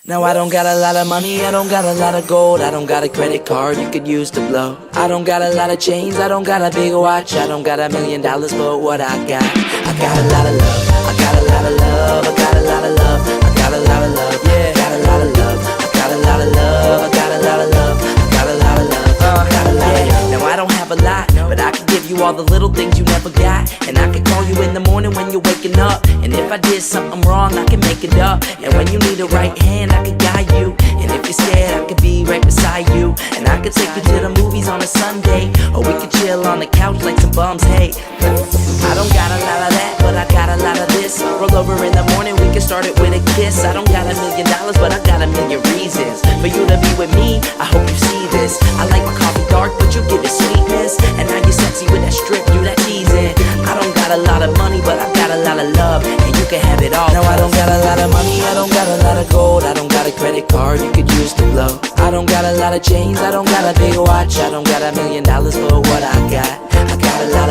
Now I don't got a lot of money, I don't got a lot of gold, I don't got a credit card you could use to blow. I don't got a lot of chains, I don't got a big watch, I don't got $1 million, but what I got a lot of love, I got a lot of love, I got a lot of love, I got a lot of love, yeah, got a lot of love, I got a lot of love, I got a lot of love, I got a lot of love, I got a lot of love. Now I don't have a lot, but I can give you all the little things you never got. And I can call you in the morning when you're waking up, and if I did something wrong, I can make it up. And when you need a right hand, I can guide you. And if you're scared, I could be right beside you. And I could take you to the movies on a Sunday, or we could chill on the couch like some bums, hey. I don't got a lot of that, but I got a lot of this. Roll over in the morning, we can start it with a kiss. I don't got $1 million, but I got 1,000,000 reasons for you to be with me. I hope you see this. I like my coffee dark, but you give it sweetness. And now you're sexy with that strip, you that teasing. I don't got a lot of money, but I got a lot of love, and you can have it all. No, I don't got a lot of money, I don't got a lot of gold, I don't got a credit card you could use to blow. I don't got a lot of chains, I don't got a big watch, I don't got $1 million, but what I got a lot